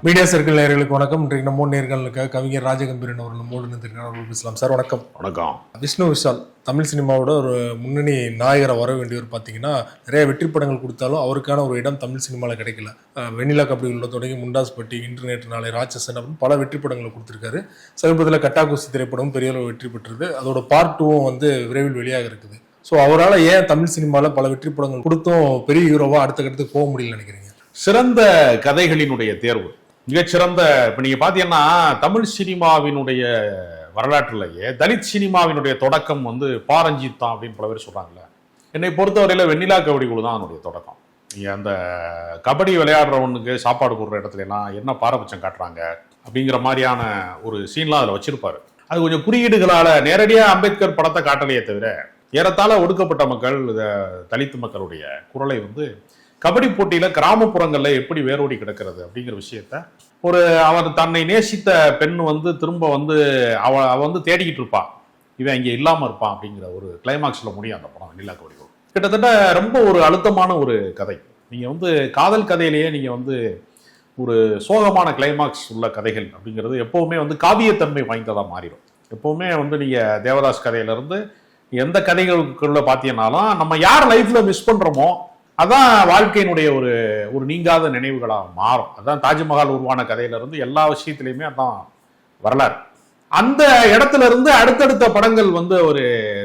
Media circle நேயர்களுக்கு வணக்கம். இன்றைக்கு நம்ம நேர்களுக்காக கவிஞர் ராஜகம்பீரன் அவர்கள் நம்மோடு அவர்கள் பேசலாம். சார் வணக்கம். வணக்கம். விஷ்ணு விஷால் தமிழ் சினிமாவோட ஒரு முன்னணி நாயகரை வர வேண்டியவர் பார்த்தீங்கன்னா, நிறைய வெற்றி படங்கள் கொடுத்தாலும் அவருக்கான ஒரு இடம் தமிழ் சினிமாவில் கிடைக்கல. வெண்ணிலா கபடி உள்ள தொடங்கி முண்டாஸ்பட்டி, இன்டர்நெட் நாளை, ராட்சசன் அப்படின்னு பல வெற்றி படங்களை கொடுத்துருக்காரு. சமீபத்தில் கட்டாக்குஸ்தி திரைப்படம் பெரிய அளவு வெற்றி பெற்றது. அதோட பார்ட் 2 வந்து விரைவில் வெளியாக இருக்குது. ஸோ அவரால் ஏன் தமிழ் சினிமாவில் பல வெற்றி படங்கள் கொடுத்தும் பெரிய ஹீரோவாக அடுத்த கட்டத்துக்கு போக முடியல நினைக்கிறீங்க? சிறந்த கதைகளினுடைய தேர்வு மிகச்சிறந்த. இப்ப நீங்க பாத்தீங்கன்னா தமிழ் சினிமாவினுடைய வரலாற்றிலேயே தலித் சினிமாவினுடைய தொடக்கம் வந்து பாரஞ்சித் தான் அப்படின்னு பல பேர் சொல்றாங்கல்ல. என்னை பொறுத்தவரையில வெண்ணிலா கபடி குழு தான் அதனுடைய தொடக்கம். நீங்க அந்த கபடி விளையாடுறவனுக்கு சாப்பாடு போடுற இடத்துல எல்லாம் என்ன பாரபட்சம் காட்டுறாங்க அப்படிங்கிற மாதிரியான ஒரு சீன்லாம் அதில் வச்சிருப்பாரு. அது கொஞ்சம் குறியீடுகளால நேரடியா அம்பேத்கர் படத்தை காட்டலையே தவிர ஏறத்தாழ ஒடுக்கப்பட்ட மக்கள், தலித்து மக்களுடைய குரலை வந்து கபடி போட்டியில கிராமப்புறங்கள்ல எப்படி வேரோடி கிடக்கிறது அப்படிங்கிற விஷயத்த அவர் தன்னை நேசித்த பெண் வந்து திரும்ப வந்து அவ வந்து தேடிக்கிட்டு இருப்பா, இவன் இங்க இல்லாம இருப்பான் அப்படிங்கிற ஒரு கிளைமாக்ஸ்ல முடியும் அந்த படம் வெண்ணிலா கபடி. கிட்டத்தட்ட ரொம்ப ஒரு அழுத்தமான ஒரு கதை. நீங்க வந்து காதல் கதையிலேயே நீங்க வந்து ஒரு சோகமான கிளைமாக்ஸ் உள்ள கதைகள் அப்படிங்கிறது எப்பவுமே வந்து காவியத்தன்மை வாய்ந்ததா மாறிடும். எப்பவுமே வந்து நீங்க தேவதாஸ் கதையில இருந்து எந்த கதைகளுக்குள்ள பாத்தீங்கன்னாலும் நம்ம யார் லைஃப்ல மிஸ் பண்றோமோ அதான் வாழ்க்கையினுடைய ஒரு நீங்காத நினைவுகளாக மாறும். அதான் தாஜ்மஹால் உருவான கதையில இருந்து எல்லா விஷயத்திலையுமே அதான் வரலாறு. அந்த இடத்துல இருந்து அடுத்தடுத்த படங்கள் வந்து ஒரு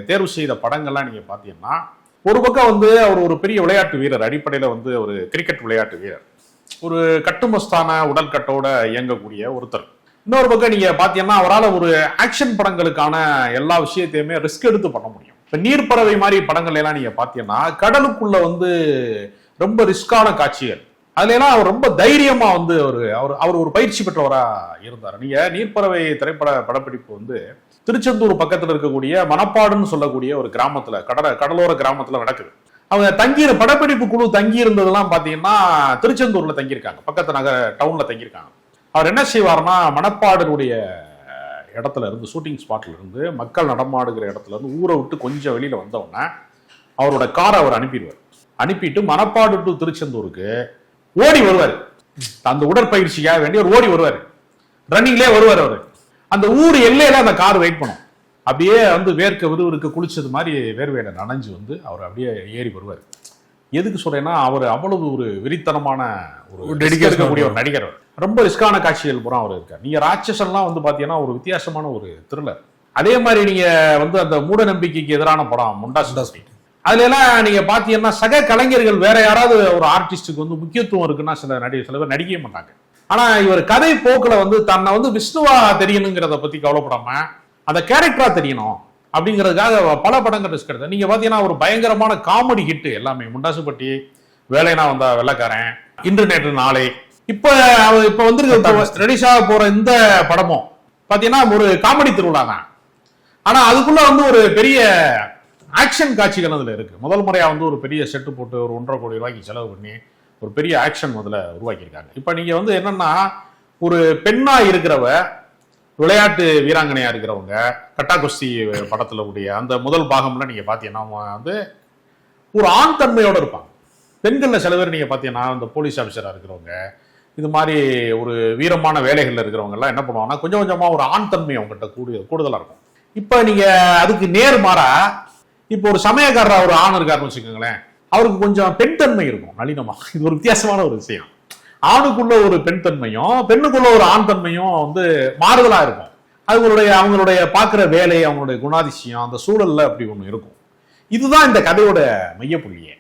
தேர்வு செய்த படங்கள்லாம் நீங்க பாத்தீங்கன்னா, ஒரு பக்கம் வந்து அவர் ஒரு பெரிய விளையாட்டு வீரர், அடிப்படையில வந்து ஒரு கிரிக்கெட் விளையாட்டு வீரர், ஒரு கட்டுமஸ்தான உடல்கட்டோட இயங்கக்கூடிய ஒருத்தர். இன்னொரு பக்கம் நீங்க பாத்தீங்கன்னா அவரால் ஒரு ஆக்ஷன் படங்களுக்கான எல்லா விஷயத்தையுமே ரிஸ்க் எடுத்து பண்ண முடியும். இப்ப நீர்ப்பறவை மாதிரி படங்கள் எல்லாம் நீங்க பாத்தீங்கன்னா கடலுக்குள்ள வந்து ரொம்ப ரிஸ்கான காட்சிகள், அதுல எல்லாம் அவர் ரொம்ப தைரியமா வந்து அவர் ஒரு பயிற்சி பெற்றவரா இருந்தார். நீங்க நீர்ப்பறவை திரைப்பட படப்பிடிப்பு வந்து திருச்செந்தூர் பக்கத்துல இருக்கக்கூடிய மணப்பாடுன்னு சொல்லக்கூடிய ஒரு கிராமத்துல, கடலோர கிராமத்துல நடக்குது. அவங்க படப்பிடிப்பு குழு தங்கி இருந்ததெல்லாம் பாத்தீங்கன்னா திருச்செந்தூர்ல தங்கியிருக்காங்க, பக்கத்து டவுன்ல தங்கியிருக்காங்க. அவர் என்ன செய்வார்னா, மணப்பாடுடைய இடத்துல இருந்து, ஷூட்டிங் ஸ்பாட்ல இருந்து, மக்கள் நடமாடுகிற இடத்துல இருந்து ஊரை விட்டு கொஞ்சம் வெளியில வந்தவுடனே அவரோட காரை அவர் அனுப்பிட்டு மணப்பாடு டு திருச்செந்தூருக்கு ஓடி வருவார். அந்த உடற்பயிற்சிக்காக வேண்டி ஒரு ஓடி வருவார், ரன்னிங்லேயே வருவார். அவரு அந்த ஊர் எல்லையில அந்த கார் வெயிட் பண்ணும். அப்படியே வந்து வேர்க்க விறுவிறுக்க குளிச்சது மாதிரி வேர்வையில நனைஞ்சு வந்து அவர் அப்படியே ஏறி வருவார். எதுக்கு சொல்றேன்னா, அவர் அவ்வளவு ஒரு வெறித்தனமான ஒரு டெடிகேஷன் ஒரு நடிகர். ரொம்ப ரிஸ்கான காட்சிகள் பூரா அவர் இருக்கார். நீங்க ராட்சசன்லாம் வந்து பாத்தீங்கன்னா ஒரு வித்தியாசமான ஒரு த்ரில்லர். அதே மாதிரி நீங்க வந்து அந்த மூட நம்பிக்கைக்கு எதிரான படம் முண்டாஸ்பட்டி, அதுல எல்லாம் நீங்க பாத்தீங்கன்னா சக கலைஞர்கள் வேற யாராவது ஒரு ஆர்டிஸ்டுக்கு வந்து முக்கியத்துவம் இருக்குன்னா சில பேர் நடிக்கவே மாட்டாங்க. ஆனா இவர் கதை போக்குல வந்து தன்னை வந்து விஷ்ணுவா தெரியணுங்கிறத பத்தி கவலைப்படாம அந்த கேரக்டரா தெரியணும் அப்படிங்கிறதுக்காக பல படங்கள் ரிஸ்க் எடுத்தேன். நீங்க பாத்தீங்கன்னா ஒரு பயங்கரமான காமெடி ஹிட் எல்லாமே. முண்டாசுப்பட்டி, வேலைனா வந்தா வெள்ளக்காரன், இன்டர்நெட் நாளை, இப்ப வந்து ரெடிஷாக போற இந்த படமும் பாத்தீங்கன்னா ஒரு காமெடி திருவிழா தான். ஆனா அதுக்குள்ள வந்து ஒரு பெரிய ஆக்ஷன் காட்சிகள் அதுல இருக்கு. முதல் முறையா வந்து ஒரு பெரிய செட்டு போட்டு ஒரு 1.5 கோடி ரூபாய்க்கு செலவு பண்ணி ஒரு பெரிய ஆக்ஷன் முதல்ல உருவாக்கியிருக்காங்க. இப்ப நீங்க வந்து என்னன்னா, ஒரு பெண்ணா இருக்கிறவ, விளையாட்டு வீராங்கனையா இருக்கிறவங்க, கட்டாக்குஸ்தி படத்துல உடைய அந்த முதல் பாகம்ல நீங்க பாத்தீங்கன்னா வந்து ஒரு ஆண் தன்மையோட இருப்பாங்க. பெண்கள்ல சில பேர் நீங்க பாத்தீங்கன்னா இந்த போலீஸ் ஆபீசரா இருக்கிறவங்க, இது மாதிரி ஒரு வீரமான வேலைகள்ல இருக்கிறவங்க எல்லாம் என்ன பண்ணுவாங்கன்னா கொஞ்சம் கொஞ்சமா ஒரு ஆண் தன்மை அவங்ககிட்ட கூடுதலா இருக்கும். இப்ப நீங்க அதுக்கு நேர்மாறா இப்ப ஒரு சமயக்காரரா ஒரு ஆண் இருக்காருன்னு வச்சுக்கோங்களேன், அவருக்கு கொஞ்சம் பெண் தன்மை இருக்கும் நளினமா. இது ஒரு வித்தியாசமான ஒரு விஷயம். ஆணுக்குள்ள ஒரு பெண் தன்மையும் பெண்ணுக்குள்ள ஒரு ஆண் தன்மையும் வந்து மாறுதலா இருக்கும். அவங்களுடைய பார்க்குற வேலை, அவங்களுடைய குணாதிசயம், அந்த சூழல்ல அப்படி ஒண்ணு இருக்கும். இதுதான் இந்த கதையோட மையப்புள்ளியே.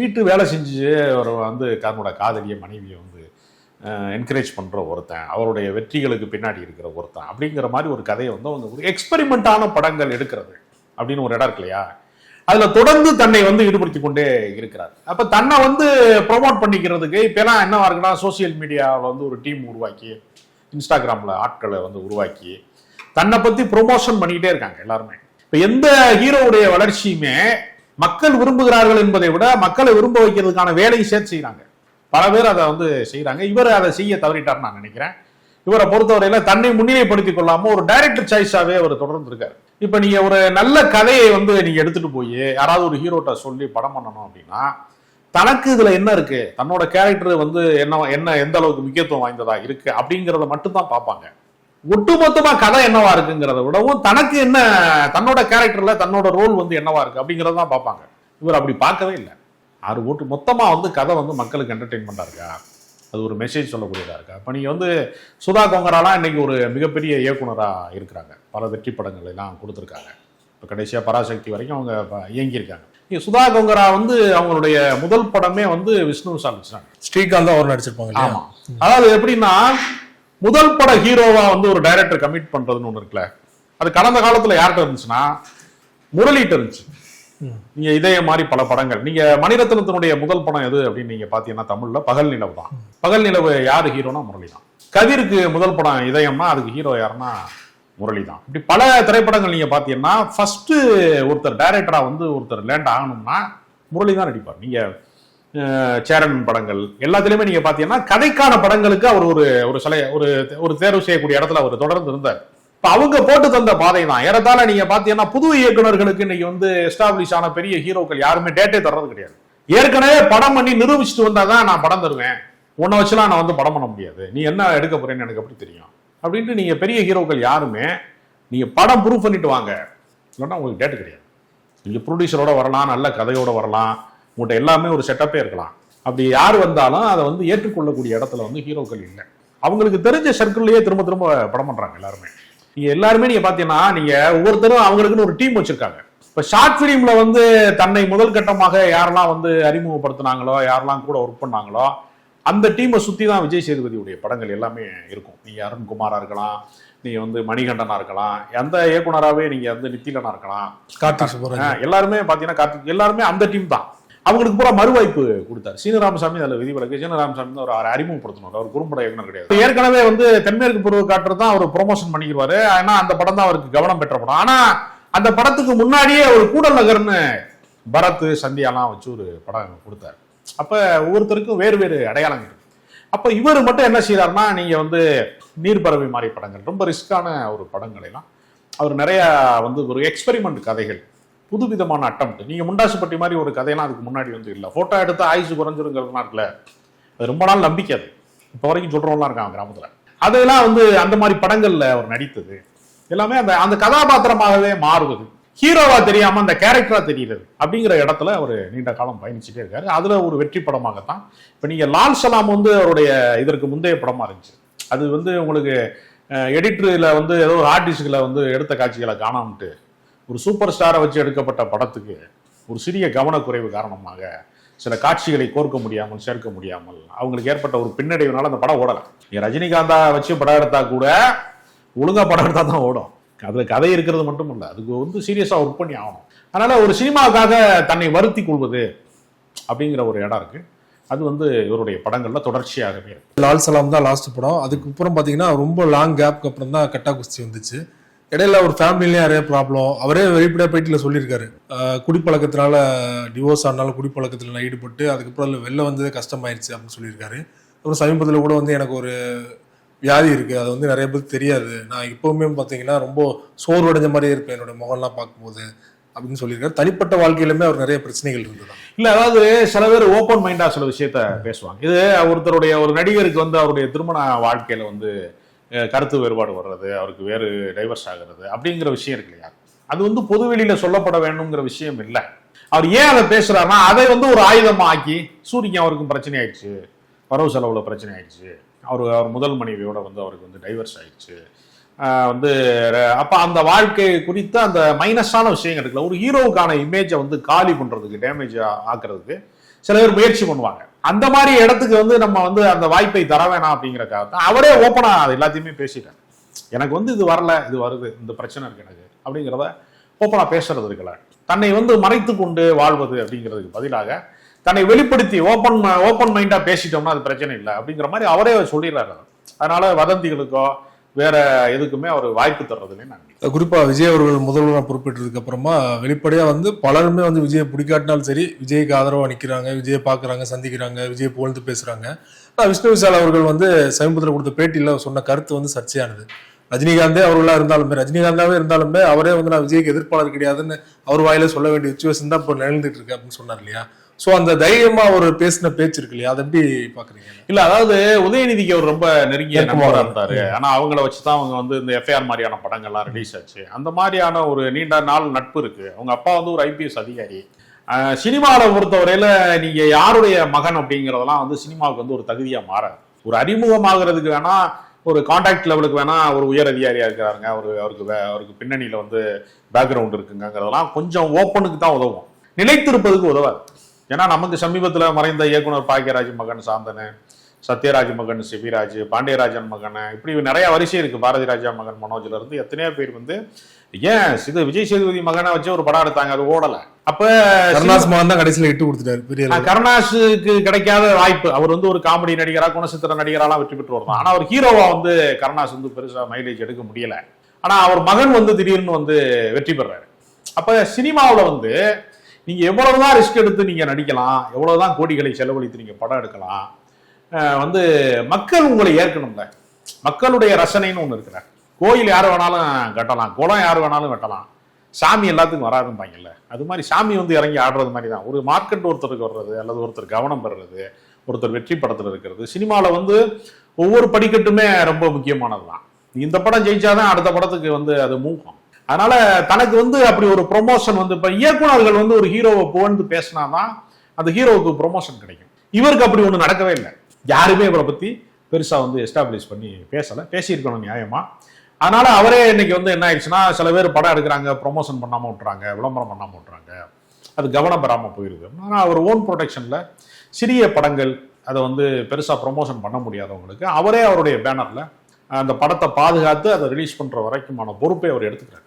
வீட்டு வேலை செஞ்சு அவர் வந்து தன்னோட காதலிய மனைவியை வந்து என்கரேஜ் பண்ற ஒருத்தன், அவருடைய வெற்றிகளுக்கு பின்னாடி இருக்கிற ஒருத்தன் அப்படிங்கிற மாதிரி ஒரு கதையை வந்து அவங்க ஒரு எக்ஸ்பெரிமெண்டான படங்கள் எடுக்கிறது அப்படின்னு ஒரு இடம் இருக்கு இல்லையா, அதுல தொடர்ந்து தன்னை வந்து ஈடுபடுத்தி கொண்டே இருக்கிறார். அப்ப தன்னை வந்து ப்ரொமோட் பண்ணிக்கிறதுக்கு இப்ப எல்லாம் என்னவா இருக்குன்னா, சோசியல் மீடியாவில் வந்து ஒரு டீம் உருவாக்கி, இன்ஸ்டாகிராம்ல ஆட்களை வந்து உருவாக்கி தன்னை பத்தி ப்ரொமோஷன் பண்ணிக்கிட்டே இருக்காங்க எல்லாருமே. இப்ப எந்த ஹீரோவுடைய வளர்ச்சியுமே மக்கள் விரும்புகிறார்கள் என்பதை விட மக்களை விரும்ப வைக்கிறதுக்கான வேலையை சேர்த்து செய்யறாங்க. பல பேர் அதை வந்து செய்யறாங்க. இவர் அதை செய்ய தவறிட்டார் நான் நினைக்கிறேன். இவரை பொறுத்தவரையில தன்னை முன்னிலைப்படுத்திக் கொள்ளாம ஒரு டைரக்டர் சாய்ஸாவே அவர் தொடர்ந்து இருக்காரு. இப்ப நீங்க ஒரு நல்ல கதையை வந்து நீங்க எடுத்துட்டு போய் யாராவது ஒரு ஹீரோட்ட சொல்லி படம் பண்ணணும் அப்படின்னா தனக்கு இதுல என்ன இருக்கு, தன்னோட கேரக்டர் வந்து என்ன எந்த அளவுக்கு முக்கியத்துவம் வாய்ந்ததா இருக்கு அப்படிங்கறத மட்டும் தான் பார்ப்பாங்க. ஒட்டுமொத்தமா கதை என்னவா இருக்குங்கிறத விடவும் தனக்கு என்ன, தன்னோட கேரக்டர்ல தன்னோட ரோல் வந்து என்னவா இருக்கு அப்படிங்கறத தான் பார்ப்பாங்க. இவர் அப்படி பார்க்கவே இல்லை. மொத்தமா வந்து கதை வந்து மக்களுக்கு என்டர்டெயின்மெண்டா இருக்கா, அது ஒரு மெசேஜ் சொல்லக்கூடியதா இருக்கா. இப்போ நீங்க வந்து சுதா கொங்கராலாம் இன்னைக்கு ஒரு மிகப்பெரிய இயக்குனரா இருக்கிறாங்க, பல வெற்றி படங்கள் எல்லாம் கொடுத்துருக்காங்க. இப்போ கடைசியா பராசக்தி வரைக்கும் அவங்க இயங்கியிருக்காங்க. சுதா கொங்கரா வந்து அவங்களுடைய முதல் படமே வந்து விஷ்ணு விஷால் ஸ்ரீகாந்த் அவர் நடிச்சிருப்பாங்க. ஆமா, அதாவது எப்படின்னா முதல் பட ஹீரோவா வந்து ஒரு டைரக்டர் கமிட் பண்றதுன்னு ஒண்ணு இருக்குல்ல, அது கடந்த காலத்துல யார்கிட்ட இருந்துச்சுன்னா முரளிட்ட இருந்துச்சு. நீங்க இதே மாதிரி பல படங்கள், நீங்க மணிரத்னத்தினுடைய முதல் படம் எது அப்படின்னு நீங்க பாத்தீங்கன்னா தமிழ்ல பகல் நிலவு தான். பகல் நிலவு யாரு ஹீரோனா முரளி தான். கதிருக்கு முதல் படம் இதயம்னா அதுக்கு ஹீரோ யாருன்னா முரளி தான். இப்படி பல திரைப்படங்கள் நீங்க பாத்தீங்கன்னா ஃபர்ஸ்ட் ஒருத்தர் டைரக்டரா வந்து ஒருத்தர் லேண்ட் ஆகணும்னா முரளி தான் நடிப்பார். நீங்க சேரன் படங்கள் எல்லாத்திலுமே நீங்க பாத்தீங்கன்னா கதைக்கான படங்களுக்கு அவர் ஒரு தேர்வு செய்யக்கூடிய இடத்துல அவர் தொடர்ந்து இருந்தார். இப்ப அவங்க போட்டு தந்த பாதை தான். ஏறத்தாழ நீங்க பாத்தீங்கன்னா புது இயக்குநர்களுக்கு இன்னைக்கு வந்து எஸ்டாப்ளிஷ் ஆன பெரிய ஹீரோக்கள் யாருமே டேட்டே தர்றது கிடையாது. ஏற்கனவே படம் பண்ணி நிரூபிச்சுட்டு வந்தாதான் நான் படம் தருவேன், உன்னை வச்சுலாம் நான் வந்து படம் பண்ண முடியாது, நீ என்ன எடுக்க போறேன்னு எனக்கு எப்படி தெரியும் அப்படின்ட்டு நீங்க பெரிய ஹீரோக்கள் யாருமே நீங்க படம் ப்ரூவ் பண்ணிட்டு வாங்க இல்லைன்னா உங்களுக்கு டேட்டு கிடையாது. நீங்க ப்ரொடியூசரோட வரலாம், நல்ல கதையோட வரலாம், உங்கள்கிட்ட எல்லாமே ஒரு செட்டப்பே இருக்கலாம். அப்படி யார் வந்தாலும் அதை வந்து ஏற்றுக்கொள்ளக்கூடிய இடத்துல வந்து ஹீரோக்கள் இல்லை. அவங்களுக்கு தெரிஞ்ச சர்க்கிள்லயே திரும்ப திரும்ப படம் பண்றாங்க எல்லாருமே. நீங்க எல்லாருமே நீங்க பாத்தீங்கன்னா நீங்க ஒவ்வொருத்தரும் அவங்களுக்குன்னு ஒரு டீம் வச்சிருக்காங்க. இப்ப ஷார்ட் பிலிம்ல வந்து தன்னை முதல் கட்டமாக யாரெல்லாம் வந்து அறிமுகப்படுத்தினாங்களோ, யாரெல்லாம் கூட ஒர்க் பண்ணாங்களோ அந்த டீமை சுத்தி தான் விஜய் சேதுபதியுடைய படங்கள் எல்லாமே இருக்கும். நீங்க அருண்குமாரா இருக்கலாம், நீங்க வந்து மணிகண்டனா இருக்கலாம், எந்த இயக்குனராகவே நீங்க வந்து நித்திலனா இருக்கலாம், கார்த்திக் சுப்பராஜ், எல்லாருமே பாத்தீங்கன்னா கார்த்திக், எல்லாருமே அந்த டீம் தான். அவங்களுக்கு பூரா மறுவாய்ப்பு கொடுத்தாரு. சீனராமசாமி அதுல விதிவிலக்கு. சீனராமசாமி தான் ஒரு அறிமுகப்படுத்தணும், அவர் குறும்பட இயக்குனர் கிடையாது. ஏற்கனவே வந்து தென்மேற்கு பருவ காற்று தான் அவர் ப்ரொமோஷன் பண்ணிக்குவாரு. ஆனா அந்த படம் தான் அவருக்கு கவனம் பெற்ற படம். ஆனா அந்த படத்துக்கு முன்னாடியே ஒரு கூடல் நகர்னு பரத் சந்தியாலாம் வச்சு ஒரு படம் கொடுத்தாரு. அப்ப ஒவ்வொருத்தருக்கும் வேறு வேறு அடையாளம் இருக்கு. அப்ப இவர் மட்டும் என்ன செய்யறாருன்னா, நீங்க வந்து நீர்பறவை மாதிரி படங்கள், ரொம்ப ரிஸ்கான ஒரு படங்கள் எல்லாம் அவர் நிறைய வந்து ஒரு எக்ஸ்பெரிமெண்ட் கதைகள், புதுவிதமான அட்டம். நீங்க முண்டாசுப்பட்டி மாதிரி ஒரு கதையெல்லாம் அதுக்கு முன்னாடி வந்து இல்லை. போட்டோ எடுத்து ஆயுசு குறைஞ்சிருங்கிறதுலாம் இருக்குல்ல, அது ரொம்ப நாள் நம்பிக்கை. அது இப்போ வரைக்கும் சொல்றவங்களாம் இருக்காங்க கிராமத்துல. அதெல்லாம் வந்து அந்த மாதிரி படங்கள்ல அவர் நடித்தது எல்லாமே அந்த கதாபாத்திரமாகவே மாறுவது, ஹீரோவா தெரியாம அந்த கேரக்டரா தெரியுது அப்படிங்கிற இடத்துல அவர் நீண்ட காலம் பயணிச்சுட்டே இருக்காரு. அதுல ஒரு வெற்றி படமாகத்தான் இப்ப நீங்க லால் சலாம் வந்து அவருடைய இதற்கு முந்தைய படமா இருந்துச்சு. அது வந்து உங்களுக்கு எடிட்டர்ல வந்து ஏதோ ஒரு ஆர்டிஸ்ட்களை வந்து எடுத்த காட்சிகளை காணாமட்டு ஒரு சூப்பர் ஸ்டாரை வச்சு எடுக்கப்பட்ட படத்துக்கு ஒரு சிறிய கவனக்குறைவு காரணமாக சில காட்சிகளை கோர்க்க முடியாமல், சேர்க்க முடியாமல் அவங்களுக்கு ஏற்பட்ட ஒரு பின்னடைவுனால அந்த படம் ஓடலை. ரஜினிகாந்தா வச்சு படம் எடுத்தா கூட ஒழுங்கா படம் எடுத்தா தான் ஓடும். அதுல கதை இருக்கிறது மட்டும் இல்லை, அதுக்கு வந்து சீரியஸா ஒர்க் பண்ணி ஆகணும். அதனால ஒரு சினிமாவுக்காக தன்னை வருத்தி கொள்வது அப்படிங்கிற ஒரு இடம் இருக்கு. அது வந்து இவருடைய படங்கள்ல தொடர்ச்சியாகவே இருக்கு. லால் சலாம் தான் லாஸ்ட் படம். அதுக்கப்புறம் பாத்தீங்கன்னா ரொம்ப லாங் கேப்க்கு அப்புறம் தான் கட்டா குஸ்தி வந்துச்சு. இடையில ஒரு ஃபேமிலிலேயே நிறைய ப்ராப்ளம். அவரே வெளிப்படையா பேட்டியில சொல்லியிருக்காரு, குடிப்பழக்கத்தினால டிவோர்ஸ் ஆனாலும் குடிப்பழக்கத்தில் நான் ஈடுபட்டு அதுக்கப்புறம் அதில் வெளில வந்ததே கஷ்டமாயிருச்சு அப்படின்னு சொல்லியிருக்காரு. அப்புறம் சமீபத்தில் கூட வந்து எனக்கு ஒரு வியாதி இருக்கு, அது வந்து நிறைய பேருக்கு தெரியாது, நான் இப்பவுமே பார்த்தீங்கன்னா ரொம்ப சோர்வடைஞ்ச மாதிரியே இருப்பேன் என்னோட முகம்லாம் பார்க்கும்போது அப்படின்னு சொல்லியிருக்காரு. தனிப்பட்ட வாழ்க்கையிலுமே அவர் நிறைய பிரச்சனைகள் இருந்தது. இல்ல, அதாவது சில பேர் ஓப்பன் மைண்டா சில விஷயத்த பேசுவாங்க. இது ஒருத்தருடைய ஒரு நடிகருக்கு வந்து அவருடைய திருமண வாழ்க்கையில வந்து கருத்து வேறுபாடு வர்றது, அவருக்கு வேறு டைவர்ஸ் ஆகிறது அப்படிங்கிற விஷயம் இருக்கு இல்லையா, அது வந்து பொதுவெளியில சொல்லப்பட வேண்டும்ங்கிற விஷயம் இல்லை. அவர் ஏன் அதை பேசுறாருன்னா, அதை வந்து ஒரு ஆயுதமா ஆக்கி சூரியன் அவருக்கும் பிரச்சனை ஆயிடுச்சு, வரவு செலவுல பிரச்சனை ஆயிடுச்சு, அவர் முதல் மனைவியோட வந்து அவருக்கு வந்து டைவர்ஸ் ஆயிடுச்சு, வந்து அப்ப அந்த வாழ்க்கை குறித்த அந்த மைனஸான விஷயங்கள் இருக்குல்ல, ஒரு ஹீரோவுக்கான இமேஜை வந்து காலி பண்றதுக்கு, டேமேஜ் ஆக்குறதுக்கு சில பேர் முயற்சி பண்ணுவாங்க. அந்த மாதிரி இடத்துக்கு வந்து நம்ம வந்து அந்த வாய்ப்பை தர வேணாம் அப்படிங்கிறக்காக அவரே ஓப்பனா அது எல்லாத்தையுமே பேசிட்டார். எனக்கு வந்து இது வரல, இது வருது, இந்த பிரச்சனை இருக்கு எனக்கு அப்படிங்கிறத ஓப்பனா பேசுறது இருக்குல்ல. தன்னை வந்து மறைத்து கொண்டு வாழ்வது அப்படிங்கிறதுக்கு பதிலாக தன்னை வெளிப்படுத்தி ஓப்பன் மைண்டா பேசிட்டோம்னா அது பிரச்சனை இல்லை அப்படிங்கிற மாதிரி அவரே சொல்லிடுறாரு. அதனால வதந்திகளுக்கோ வேற எதுக்குமே அவர் வாய்ப்பு தர்றதுன்னு நான் குறிப்பா விஜய் அவர்கள் முதல்வராக பொறுப்பேற்றதுக்கு அப்புறமா வெளிப்படையா வந்து பலருமே வந்து விஜயை பிடிக்காட்டினாலும் சரி விஜய்க்கு ஆதரவா நிக்கிறாங்க, விஜயை பாக்குறாங்க, சந்திக்கிறாங்க, விஜயை புகழ்ந்து பேசுறாங்க. விஷ்ணு விஷால் அவர்கள் வந்து சமீபத்தில் கொடுத்த பேட்டியில சொன்ன கருத்து வந்து சர்ச்சையானது. ரஜினிகாந்தே அவர்களா இருந்தாலுமே, ரஜினிகாந்தாவே இருந்தாலுமே அவரே வந்து நான் விஜய்க்கு எதிர்ப்பாளர் கிடையாதுன்னு அவர் வாயில சொல்ல வேண்டிய சுச்சுவேஷன் தான் இப்போ நிகழ்ந்துட்டு இருக்கு அப்படின்னு சொன்னார் இல்லையா. ஸோ அந்த தைரியமா ஒரு பேசின பேச்சு இருக்கு இல்லையா, அதை எப்படி பாக்குறீங்க? இல்ல அதாவது உதயநிதிக்கு அவர் ரொம்ப நெருங்கிய நெருக்கமா நண்பரா இருந்தாரு. ஆனா அவங்கள வச்சுதான் அவங்க வந்து இந்த எஃப்ஐஆர் மாதிரியான படங்கள்லாம் ரிலீஸ் ஆச்சு. அந்த மாதிரியான ஒரு நீண்ட நாள் நட்பு இருக்கு. அவங்க அப்பா வந்து ஒரு ஐபிஎஸ் அதிகாரி. சினிமாவை பொறுத்தவரையில நீங்க யாருடைய மகன் அப்படிங்கறதெல்லாம் வந்து சினிமாவுக்கு வந்து ஒரு தகுதியா மாறாது. ஒரு அறிமுகமாகிறதுக்கு வேணா, ஒரு கான்டாக்ட் லெவலுக்கு வேணா ஒரு உயர் அதிகாரியா இருக்கிறாருங்க, அவருக்கு பின்னணியில வந்து பேக்ரவுண்ட் இருக்குங்கிறதெல்லாம் கொஞ்சம் ஓப்பனுக்கு தான் உதவும், நிலைத்திருப்பதுக்கு உதவாது. ஏன்னா நமக்கு சமீபத்துல மறைந்த இயக்குனர் பாக்கியராஜ் மகன் சாந்தனு, சத்யராஜ் மகன் சிபிராஜ், பாண்டியராஜன் மகன், இப்படி நிறைய வரிசை இருக்கு. பாரதி ராஜா மகன் மனோஜ்ல இருந்து எத்தனையோ பேர் வந்து ஏன் இது விஜய் சேதுபதி மகனை வச்சு ஒரு படம் எடுத்தாங்க, அது ஓடல. அப்ப கருணாஸ் மகன் தான் கடைசியில இட்டு கொடுத்துட்டாரு பெரிய அளவுல. கருணாஸுக்கு கிடைக்காத வாய்ப்பு. அவர் வந்து ஒரு காமெடி நடிகரா, குணசித்திர நடிகராலாம் வெற்றி பெற்று வருவான். ஆனா அவர் ஹீரோவா வந்து கருணாஸ் வந்து பெருசா மைலேஜ் எடுக்க முடியல. ஆனா அவர் மகன் வந்து திடீர்னு வந்து வெற்றி பெறாரு. அப்ப சினிமாவுல வந்து நீங்க எவ்வளவுதான் ரிஸ்க் எடுத்து நீங்க நடிக்கலாம், எவ்வளவுதான் கோடிகளை செலவழித்து நீங்க படம் எடுக்கலாம், வந்து மக்கள் உங்களை ஏற்கணும்ல. மக்களுடைய ரசனைன்னு ஒண்ணு இருக்கிற. கோயில் யாரு வேணாலும் கட்டலாம், குளம் யாரு வேணாலும் வெட்டலாம், சாமி எல்லாத்துக்கும் வராதும்பாங்கல்ல. அது மாதிரி சாமி வந்து இறங்கி ஆடுறது மாதிரி தான். ஒரு மார்க்கெட் ஒருத்தருக்கு வர்றது, அல்லது ஒருத்தர் கவனம் பெறுறது, ஒருத்தர் வெற்றி படத்துல இருக்கிறது. சினிமாவில் வந்து ஒவ்வொரு படிக்கட்டுமே ரொம்ப முக்கியமானது தான். இந்த படம் ஜெயிச்சாதான் அடுத்த படத்துக்கு வந்து அது மூக்கும். அதனால தனக்கு வந்து அப்படி ஒரு ப்ரொமோஷன் வந்து, இப்ப இயக்குனர்கள் வந்து ஒரு ஹீரோவை புகழ்ந்து பேசினாதான் அந்த ஹீரோவுக்கு ப்ரொமோஷன் கிடைக்கும். இவருக்கு அப்படி ஒண்ணு நடக்கவே இல்லை. யாருமே இவரை பத்தி பெருசா வந்து எஸ்டாப்ளிஷ் பண்ணி பேசல. பேசியிருக்கணும் நியாயமா. அதனால அவரே இன்னைக்கு வந்து என்ன ஆயிடுச்சுன்னா, சில பேர் படம் எடுக்கிறாங்க, ப்ரொமோஷன் பண்ணாம விட்டுறாங்க, விளம்பரம் பண்ணாம விட்டுறாங்க, அது கவனம் பெறாம போயிருது. ஆனா அவர் ஓன் ப்ரொடெக்ஷன்ல சிறிய படங்கள், அதை வந்து பெருசா ப்ரொமோஷன் பண்ண முடியாதவங்களுக்கு அவரே அவருடைய பேனர்ல அந்த படத்தை பாதுகாத்து அதை ரிலீஸ் பண்ற வரைக்குமான பொறுப்பை அவர் எடுத்துக்கிறார்.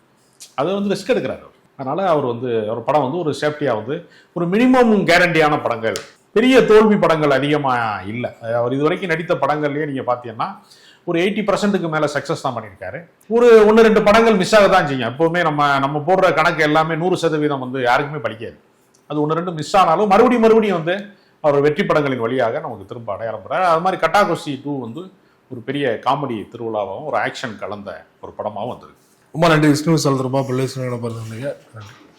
அது வந்து ரிஸ்க் எடுக்கிறாரு. அதனால அவர் வந்து ஒரு படம் வந்து ஒரு சேஃப்டியா வந்து ஒரு மினிமம் கேரண்டியான படங்கள், பெரிய தோல்வி படங்கள் அதிகமா இல்லை. அவர் இது வரைக்கும் நடித்த படங்கள்லயே நீங்க பாத்தீங்கன்னா ஒரு 80% மேல சக்சஸ் தான் பண்ணியிருக்காரு. ஒரு 1-2 படங்கள் மிஸ் ஆக தான் செய்யும். எப்பவுமே நம்ம போடுற கணக்கு எல்லாமே 100% வந்து யாருக்குமே படிக்காது. அது 1-2 மிஸ் ஆனாலும் மறுபடியும் வந்து அவர் வெற்றி படங்களின் வழியாக நமக்கு திரும்ப அடையாளம் பெறாரு. அது மாதிரி கட்டாகோசி 2 வந்து ஒரு பெரிய காமெடி திருவிழாவாகவும் ஒரு ஆக்ஷன் கலந்த ஒரு படமாகவும் வந்திருக்கு. ரொம்ப நன்றி விஷ்ணு சல்தரமா பல்வேறு நன்றி.